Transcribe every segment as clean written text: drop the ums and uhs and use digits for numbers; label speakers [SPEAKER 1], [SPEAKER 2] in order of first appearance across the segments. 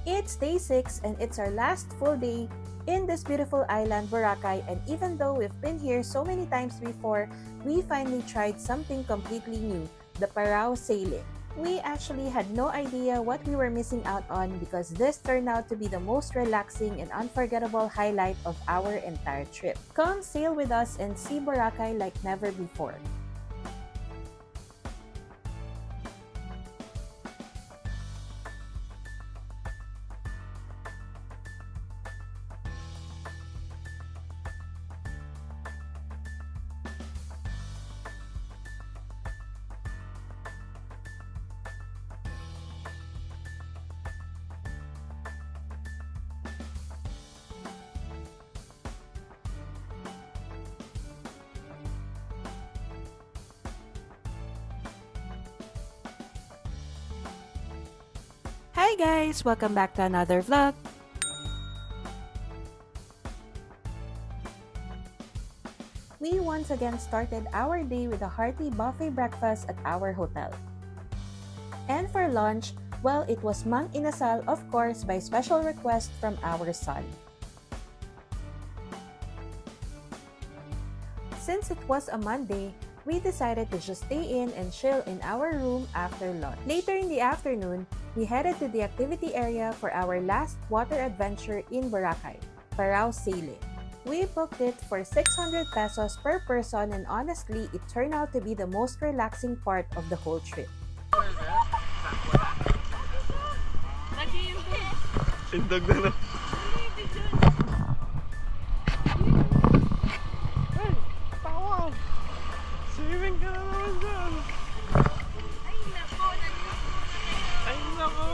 [SPEAKER 1] It's day 6 and it's our last full day in this beautiful island, Boracay, and even though we've been here so many times before, we finally tried something completely new, the Paraw sailing. We actually had no idea what we were missing out on because this turned out to be the most relaxing and unforgettable highlight of our entire trip. Come sail with us and see Boracay like never before. Hi guys! Welcome back to another vlog. We once again started our day with a hearty buffet breakfast at our hotel. And for lunch, well, it was mang inasal, of course, by special request from our son. Since it was a Monday, we decided to just stay in and chill in our room after lunch. Later in the afternoon, we headed to the activity area for our last water adventure in Boracay, Paraw sailing. We booked it for 600 pesos per person and honestly, it turned out to be the most relaxing part of the whole trip.
[SPEAKER 2] Indog na lang. Hey! Tawa! Swimming ka na naman dyan! Ay nako!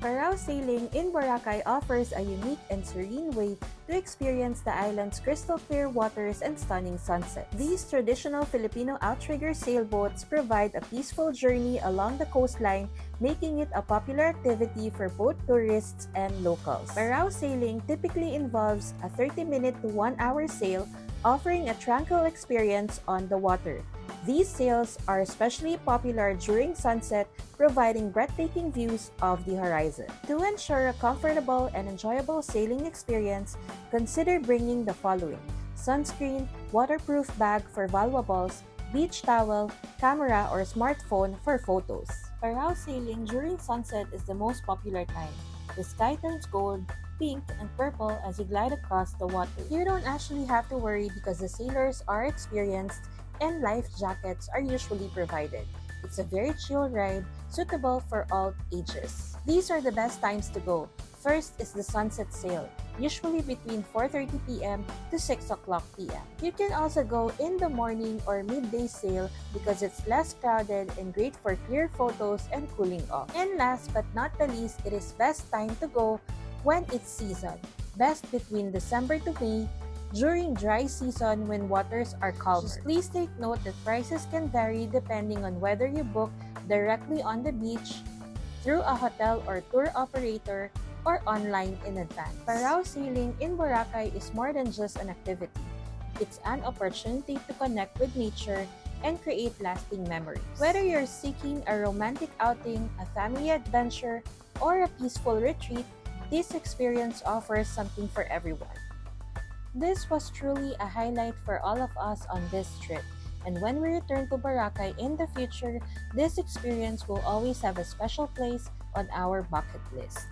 [SPEAKER 1] Paraw sailing in Boracay offers a unique and serene way to experience the island's crystal clear waters and stunning sunset. These traditional Filipino outrigger sailboats provide a peaceful journey along the coastline, making it a popular activity for both tourists and locals. Paraw sailing typically involves a 30-minute to 1-hour sail, offering a tranquil experience on the water. These sails are especially popular during sunset, providing breathtaking views of the horizon. To ensure a comfortable and enjoyable sailing experience, consider bringing the following: sunscreen, waterproof bag for valuables, beach towel, camera or smartphone for photos. Paraw sailing during sunset is the most popular time. The sky turns gold, pink, and purple as you glide across the water. You don't actually have to worry because the sailors are experienced and life jackets are usually provided. It's a very chill ride, suitable for all ages. These are the best times to go. First is the sunset sail, usually between 4:30 p.m. to 6 o'clock p.m. You can also go in the morning or midday sail because it's less crowded and great for clear photos and cooling off. And last but not the least, it is best time to go when it's season, best between December to May, during dry season when waters are calmer. Just please take note that prices can vary depending on whether you book directly on the beach, through a hotel or tour operator, or online in advance. Paraw sailing in Boracay is more than just an activity. It's an opportunity to connect with nature and create lasting memories. Whether you're seeking a romantic outing, a family adventure, or a peaceful retreat, this experience offers something for everyone. This was truly a highlight for all of us on this trip, and when we return to Boracay in the future, this experience will always have a special place on our bucket list.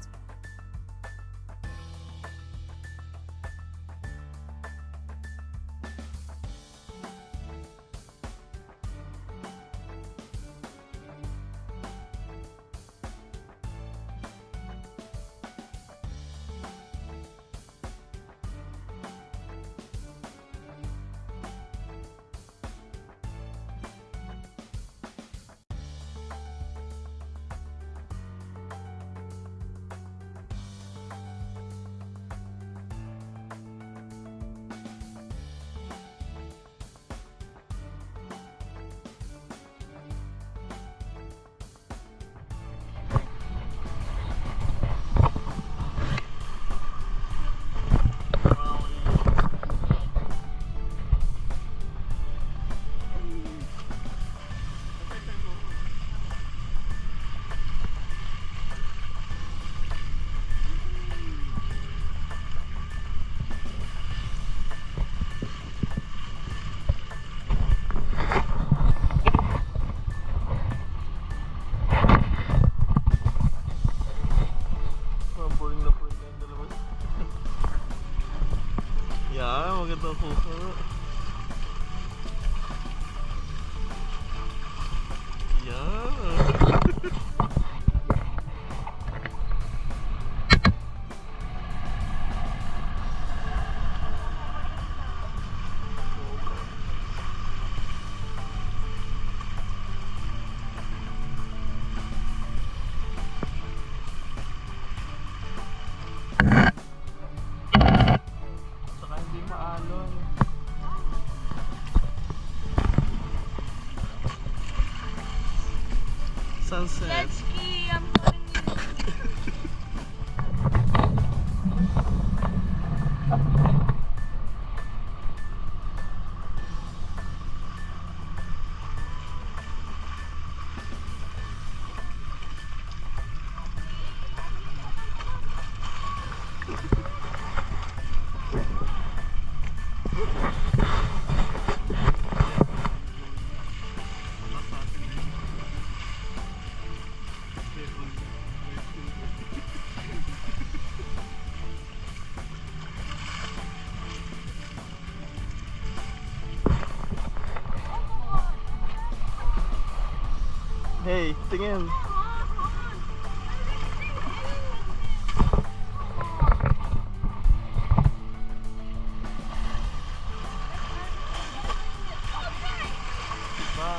[SPEAKER 2] sunset.
[SPEAKER 3] Jet ski, I'm telling you.
[SPEAKER 2] Hey, tingin. Diba?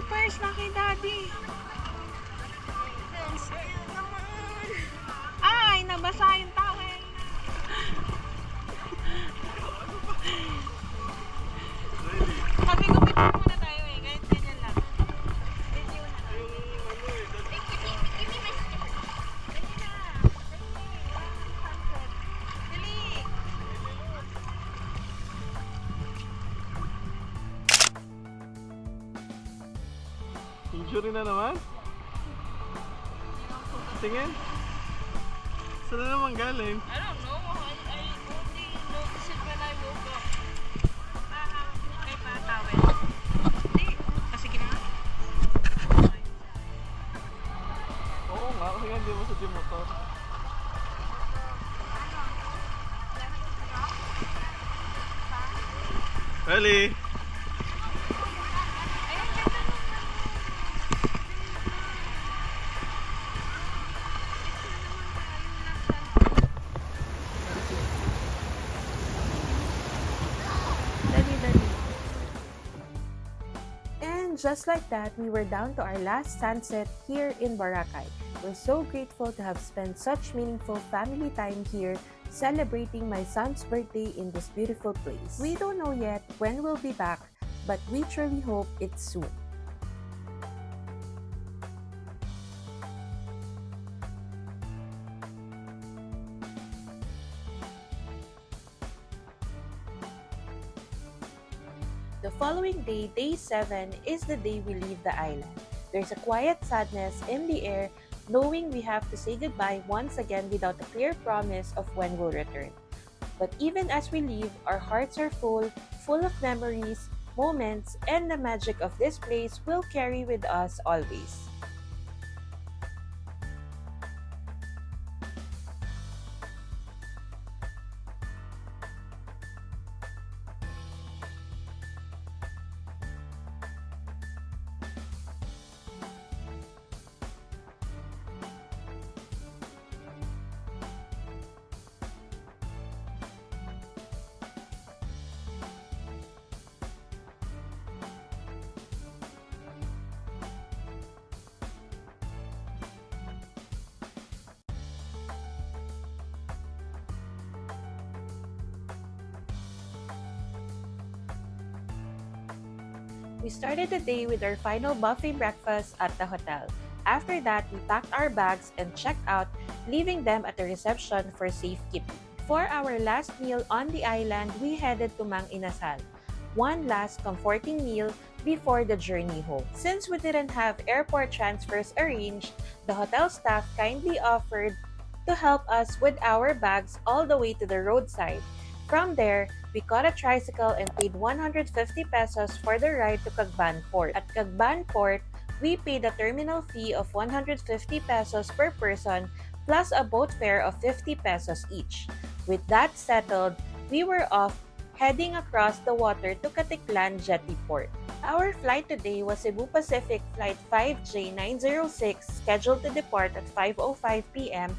[SPEAKER 3] slippers na kay Daddy. Ay, nabasa yung towel. Sabi ko, picture muna tayo eh. Kahit ganyan lang. Video na. Dali na. Sunset. Dali.
[SPEAKER 2] Injury na naman? Tingin? Saan na naman galing?
[SPEAKER 3] I don't know. I only noticed it when I woke up. Kay patawel. Hindi. Sige na nga.
[SPEAKER 2] Oo nga, kasi nga hindi mo sa gym motor. Ready?
[SPEAKER 1] And just like that, we were down to our last sunset here in Boracay. We're so grateful to have spent such meaningful family time here, celebrating my son's birthday in this beautiful place. We don't know yet when we'll be back, but we truly hope it's soon. The following day, day 7, is the day we leave the island. There's a quiet sadness in the air, knowing we have to say goodbye once again without a clear promise of when we'll return. But even as we leave, our hearts are full of memories, moments, and the magic of this place will carry with us always. We started the day with our final buffet breakfast at the hotel. After that, we packed our bags and checked out, leaving them at the reception for safekeeping. For our last meal on the island, we headed to Mang Inasal, one last comforting meal before the journey home. Since we didn't have airport transfers arranged, the hotel staff kindly offered to help us with our bags all the way to the roadside. From there, we caught a tricycle and paid 150 pesos for the ride to Cagban Port. At Cagban Port, we paid a terminal fee of 150 pesos per person plus a boat fare of 50 pesos each. With that settled, we were off, heading across the water to Caticlan Jetty Port. Our flight today was Cebu Pacific Flight 5J906, scheduled to depart at 5:05 p.m.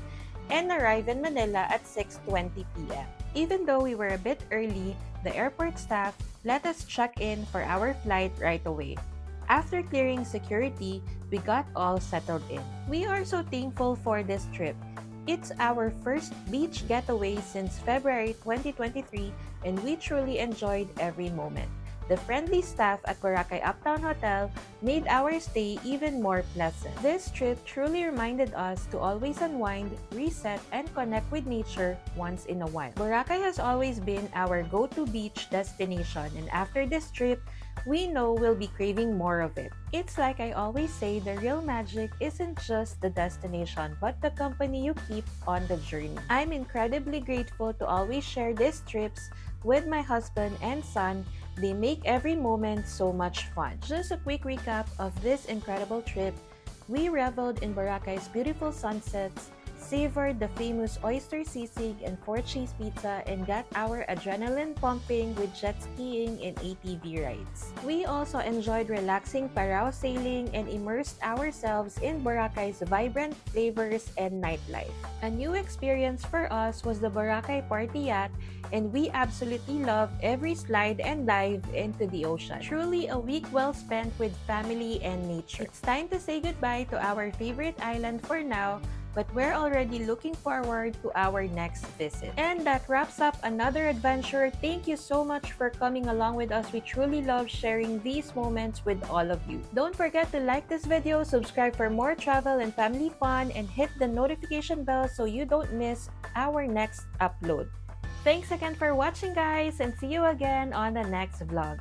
[SPEAKER 1] and arrive in Manila at 6:20 p.m. Even though we were a bit early, the airport staff let us check in for our flight right away. After clearing security, we got all settled in. We are so thankful for this trip. It's our first beach getaway since February 2023, and we truly enjoyed every moment. The friendly staff at Boracay Uptown Hotel made our stay even more pleasant. This trip truly reminded us to always unwind, reset, and connect with nature once in a while. Boracay has always been our go-to beach destination, and after this trip, we know we'll be craving more of it. It's like I always say, the real magic isn't just the destination, but the company you keep on the journey. I'm incredibly grateful to always share these trips with my husband and son. They make every moment so much fun. Just a quick recap of this incredible trip. We reveled in Boracay's beautiful sunsets, savored the famous oyster sisig and 4 cheese pizza, and got our adrenaline pumping with jet skiing and ATV rides. We also enjoyed relaxing Paraw sailing and immersed ourselves in Boracay's vibrant flavors and nightlife. A new experience for us was the Boracay Party Yacht, and we absolutely loved every slide and dive into the ocean. Truly a week well spent with family and nature. It's time to say goodbye to our favorite island for now, but we're already looking forward to our next visit. And that wraps up another adventure. Thank you so much for coming along with us. We truly love sharing these moments with all of you. Don't forget to like this video, subscribe for more travel and family fun, and hit the notification bell so you don't miss our next upload. Thanks again for watching, guys, and see you again on the next vlog.